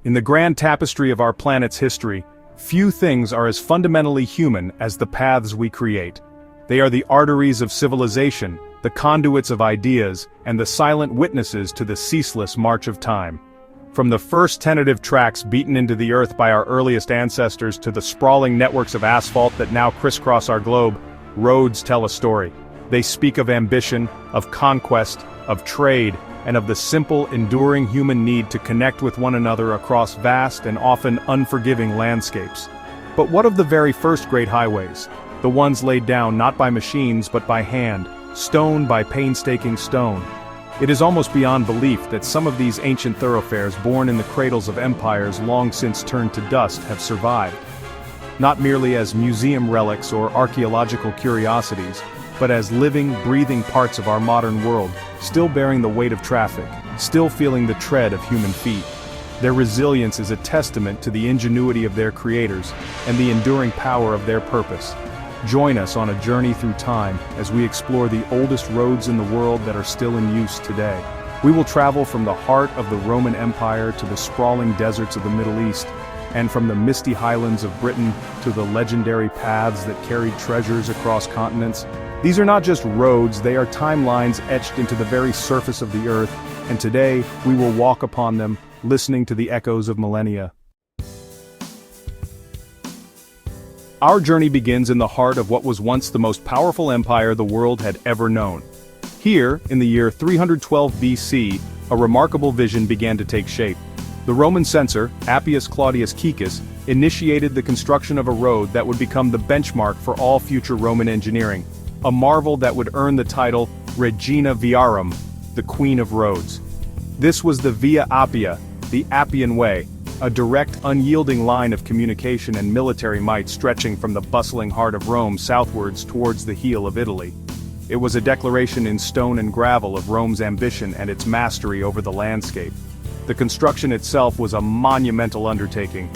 In the grand tapestry of our planet's history, few things are as fundamentally human as the paths we create. They are the arteries of civilization, the conduits of ideas, and the silent witnesses to the ceaseless march of time. From the first tentative tracks beaten into the earth by our earliest ancestors to the sprawling networks of asphalt that now crisscross our globe, roads tell a story. They speak of ambition, of conquest, of trade, and of the simple, enduring human need to connect with one another across vast and often unforgiving landscapes. But what of the very first great highways? The ones laid down not by machines but by hand, stone by painstaking stone. It is almost beyond belief that some of these ancient thoroughfares born in the cradles of empires long since turned to dust have survived. Not merely as museum relics or archaeological curiosities, but as living, breathing parts of our modern world, still bearing the weight of traffic, still feeling the tread of human feet. Their resilience is a testament to the ingenuity of their creators and the enduring power of their purpose. Join us on a journey through time as we explore the oldest roads in the world that are still in use today. We will travel from the heart of the Roman Empire to the sprawling deserts of the Middle East, and from the misty highlands of Britain to the legendary paths that carried treasures across continents. These are not just roads, they are timelines etched into the very surface of the earth, and today we will walk upon them, listening to the echoes of millennia. Our journey begins in the heart of what was once the most powerful empire the world had ever known. Here, in the year 312 BC, a remarkable vision began to take shape. The Roman censor, Appius Claudius Caecus, initiated the construction of a road that would become the benchmark for all future Roman engineering, a marvel that would earn the title Regina Viarum, the Queen of Roads. This was the Via Appia, the Appian Way, a direct, unyielding line of communication and military might stretching from the bustling heart of Rome southwards towards the heel of Italy. It was a declaration in stone and gravel of Rome's ambition and its mastery over the landscape. The construction itself was a monumental undertaking.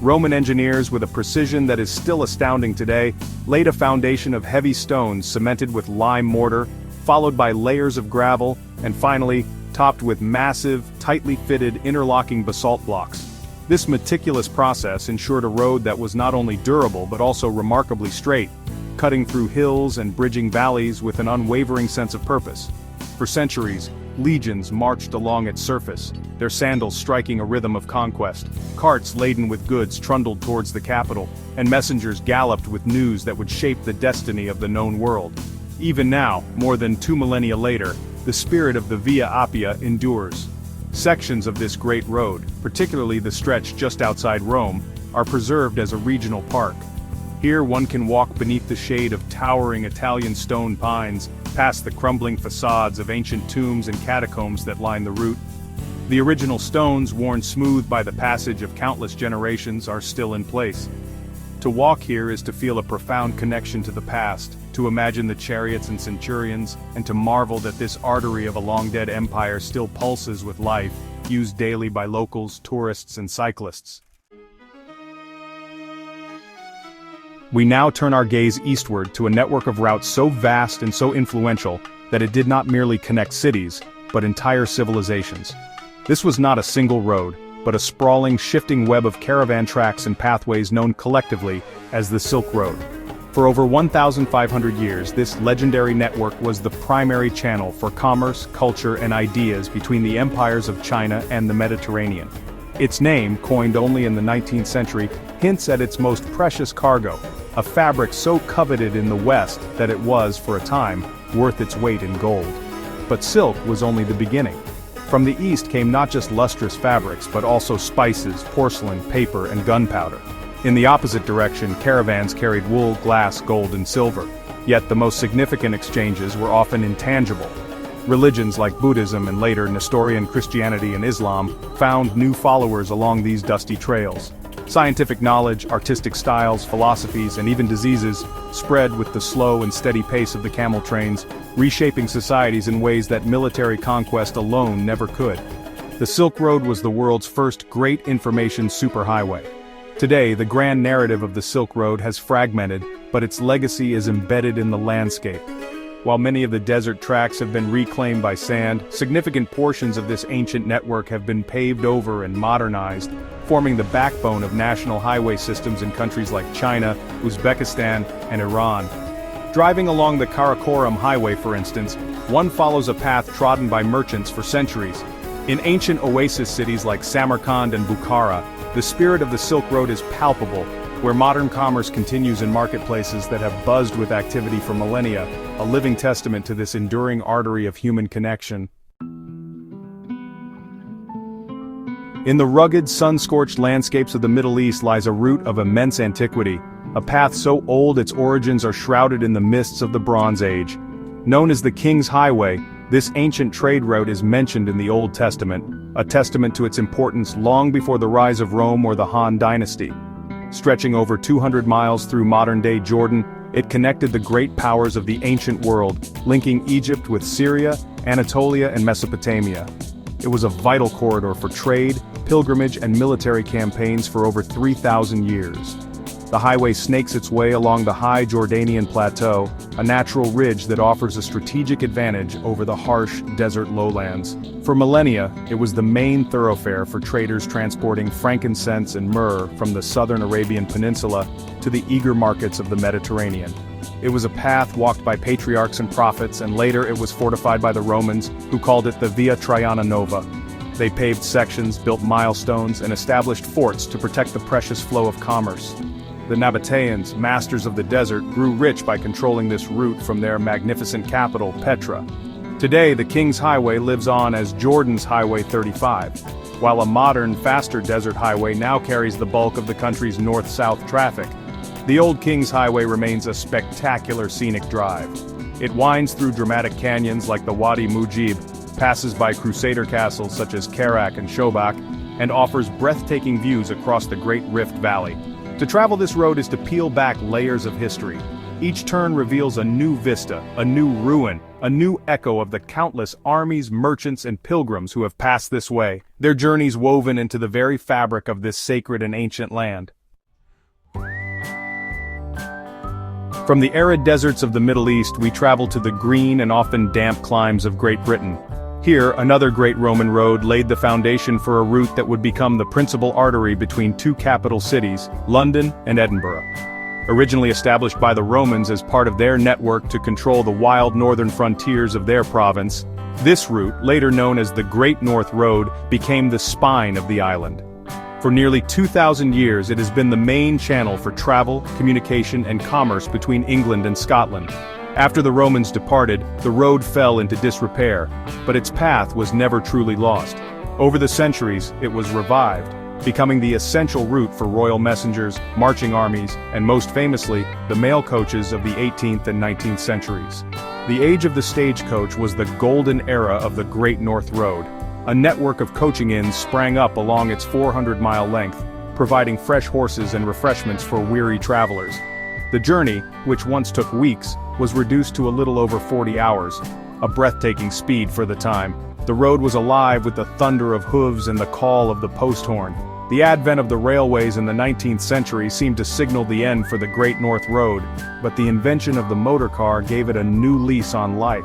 Roman engineers, with a precision that is still astounding today, laid a foundation of heavy stones cemented with lime mortar, followed by layers of gravel, and finally, topped with massive, tightly fitted interlocking basalt blocks. This meticulous process ensured a road that was not only durable but also remarkably straight, cutting through hills and bridging valleys with an unwavering sense of purpose. For centuries, legions marched along its surface, their sandals striking a rhythm of conquest. Carts laden with goods trundled towards the capital, and messengers galloped with news that would shape the destiny of the known world. Even now, more than 2 millennia later, the spirit of the Via Appia endures. Sections of this great road, particularly the stretch just outside Rome, are preserved as a regional park. Here one can walk beneath the shade of towering Italian stone pines, past the crumbling facades of ancient tombs and catacombs that line the route. The original stones, worn smooth by the passage of countless generations, are still in place. To walk here is to feel a profound connection to the past, to imagine the chariots and centurions, and to marvel that this artery of a long-dead empire still pulses with life, used daily by locals, tourists, and cyclists. We now turn our gaze eastward to a network of routes so vast and so influential that it did not merely connect cities, but entire civilizations. This was not a single road, but a sprawling, shifting web of caravan tracks and pathways known collectively as the Silk Road. For over 1,500 years, this legendary network was the primary channel for commerce, culture, and ideas between the empires of China and the Mediterranean. Its name, coined only in the 19th century, hints at its most precious cargo, a fabric so coveted in the West that it was, for a time, worth its weight in gold. But silk was only the beginning. From the East came not just lustrous fabrics, but also spices, porcelain, paper, and gunpowder. In the opposite direction, caravans carried wool, glass, gold, and silver. Yet the most significant exchanges were often intangible. Religions like Buddhism and later Nestorian Christianity and Islam found new followers along these dusty trails. Scientific knowledge, artistic styles, philosophies, and even diseases spread with the slow and steady pace of the camel trains, reshaping societies in ways that military conquest alone never could. The Silk Road was the world's first great information superhighway. Today, the grand narrative of the Silk Road has fragmented, but its legacy is embedded in the landscape. While many of the desert tracks have been reclaimed by sand, significant portions of this ancient network have been paved over and modernized, forming the backbone of national highway systems in countries like China, Uzbekistan, and Iran. Driving along the Karakoram Highway, for instance, one follows a path trodden by merchants for centuries. In ancient oasis cities like Samarkand and Bukhara, the spirit of the Silk Road is palpable, where modern commerce continues in marketplaces that have buzzed with activity for millennia, a living testament to this enduring artery of human connection. In the rugged, sun-scorched landscapes of the Middle East lies a route of immense antiquity, a path so old its origins are shrouded in the mists of the Bronze Age. Known as the King's Highway, this ancient trade route is mentioned in the Old Testament, a testament to its importance long before the rise of Rome or the Han dynasty. Stretching over 200 miles through modern-day Jordan, it connected the great powers of the ancient world, linking Egypt with Syria, Anatolia, and Mesopotamia. It was a vital corridor for trade, pilgrimage, and military campaigns for over 3,000 years. The highway snakes its way along the high Jordanian plateau, a natural ridge that offers a strategic advantage over the harsh desert lowlands. For millennia, it was the main thoroughfare for traders transporting frankincense and myrrh from the southern Arabian Peninsula to the eager markets of the Mediterranean. It was a path walked by patriarchs and prophets, and later it was fortified by the Romans, who called it the Via Traiana Nova. They paved sections, built milestones, and established forts to protect the precious flow of commerce. The Nabateans, masters of the desert, grew rich by controlling this route from their magnificent capital, Petra. Today, the King's Highway lives on as Jordan's Highway 35, while a modern, faster desert highway now carries the bulk of the country's north-south traffic. The old King's Highway remains a spectacular scenic drive. It winds through dramatic canyons like the Wadi Mujib, passes by crusader castles such as Karak and Shobak, and offers breathtaking views across the Great Rift Valley. To travel this road is to peel back layers of history. Each turn reveals a new vista, a new ruin, a new echo of the countless armies, merchants, and pilgrims who have passed this way, their journeys woven into the very fabric of this sacred and ancient land. From the arid deserts of the Middle East, we travel to the green and often damp climes of Great Britain. Here, another great Roman road laid the foundation for a route that would become the principal artery between two capital cities, London and Edinburgh. Originally established by the Romans as part of their network to control the wild northern frontiers of their province, this route, later known as the Great North Road, became the spine of the island. For nearly 2,000 years, it has been the main channel for travel, communication, and commerce between England and Scotland. After the Romans departed, the road fell into disrepair, but its path was never truly lost. Over the centuries, it was revived, becoming the essential route for royal messengers, marching armies, and most famously, the mail coaches of the 18th and 19th centuries. The age of the stagecoach was the golden era of the Great North Road. A network of coaching inns sprang up along its 400-mile length, providing fresh horses and refreshments for weary travelers. The journey, which once took weeks, was reduced to a little over 40 hours, a breathtaking speed for the time. The road was alive with the thunder of hooves and the call of the post horn. The advent of the railways in the 19th century seemed to signal the end for the Great North Road, but the invention of the motor car gave it a new lease on life.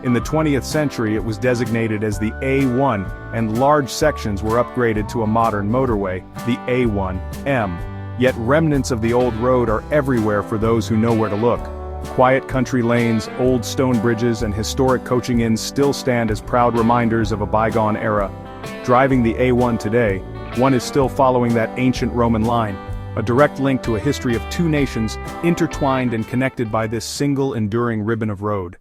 In the 20th century it was designated as the A1, and large sections were upgraded to a modern motorway, the A1M. Yet remnants of the old road are everywhere for those who know where to look. Quiet country lanes, old stone bridges, and historic coaching inns still stand as proud reminders of a bygone era. Driving the A1 today, one is still following that ancient Roman line, a direct link to a history of two nations, intertwined and connected by this single enduring ribbon of road.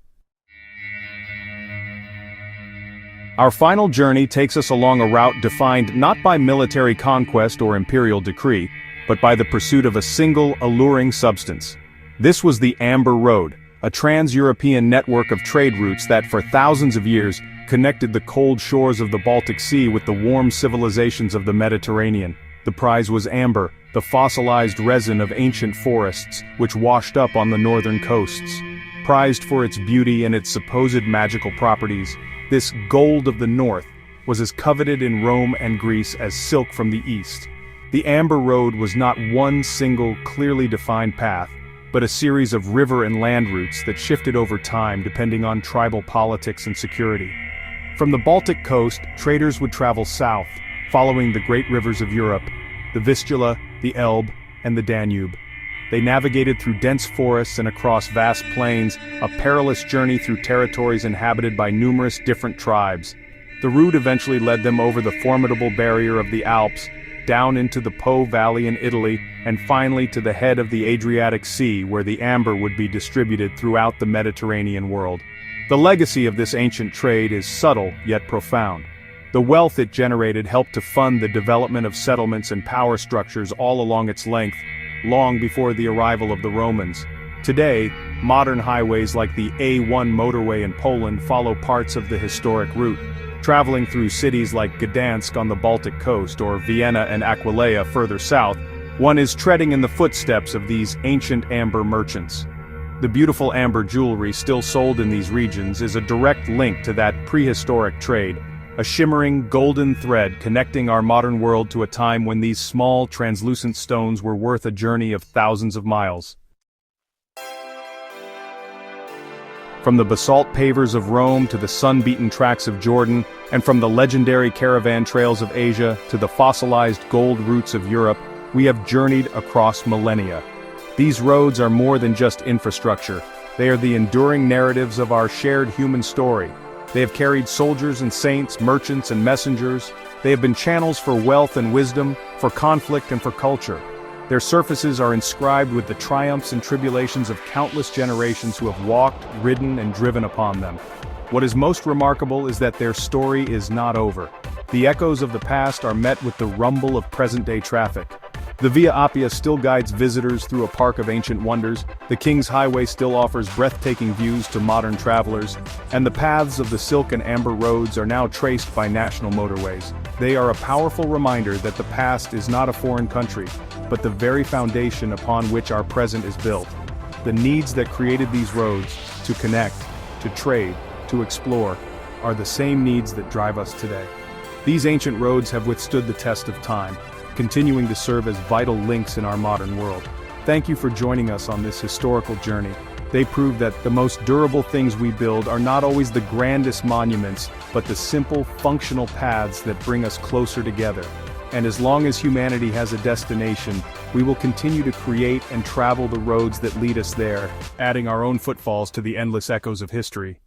Our final journey takes us along a route defined not by military conquest or imperial decree, but by the pursuit of a single, alluring substance. This was the Amber Road, a trans-European network of trade routes that for thousands of years connected the cold shores of the Baltic Sea with the warm civilizations of the Mediterranean. The prize was amber, the fossilized resin of ancient forests, which washed up on the northern coasts. Prized for its beauty and its supposed magical properties, this gold of the north was as coveted in Rome and Greece as silk from the east. The Amber Road was not one single, clearly defined path. but a series of river and land routes that shifted over time depending on tribal politics and security. From the Baltic coast, traders would travel south, following the great rivers of Europe, the Vistula, the Elbe, and the Danube. They navigated through dense forests and across vast plains, a perilous journey through territories inhabited by numerous different tribes. The route eventually led them over the formidable barrier of the Alps, down into the Po Valley in Italy, and finally to the head of the Adriatic Sea where the amber would be distributed throughout the Mediterranean world. The legacy of this ancient trade is subtle yet profound. The wealth it generated helped to fund the development of settlements and power structures all along its length, long before the arrival of the Romans. Today, modern highways like the A1 motorway in Poland follow parts of the historic route, traveling through cities like Gdansk on the Baltic coast or Vienna and Aquileia further south. One is treading in the footsteps of these ancient amber merchants. The beautiful amber jewelry still sold in these regions is a direct link to that prehistoric trade, a shimmering golden thread connecting our modern world to a time when these small, translucent stones were worth a journey of thousands of miles. From the basalt pavers of Rome to the sun-beaten tracks of Jordan, and from the legendary caravan trails of Asia to the fossilized gold routes of Europe, we have journeyed across millennia. These roads are more than just infrastructure. They are the enduring narratives of our shared human story. They have carried soldiers and saints, merchants and messengers. They have been channels for wealth and wisdom, for conflict and for culture. Their surfaces are inscribed with the triumphs and tribulations of countless generations who have walked, ridden, and driven upon them. What is most remarkable is that their story is not over. The echoes of the past are met with the rumble of present-day traffic. The Via Appia still guides visitors through a park of ancient wonders, the King's Highway still offers breathtaking views to modern travelers, and the paths of the Silk and Amber roads are now traced by national motorways. They are a powerful reminder that the past is not a foreign country, but the very foundation upon which our present is built. The needs that created these roads, to connect, to trade, to explore, are the same needs that drive us today. These ancient roads have withstood the test of time, continuing to serve as vital links in our modern world. Thank you for joining us on this historical journey. They prove that the most durable things we build are not always the grandest monuments, but the simple, functional paths that bring us closer together. And as long as humanity has a destination, we will continue to create and travel the roads that lead us there, adding our own footfalls to the endless echoes of history.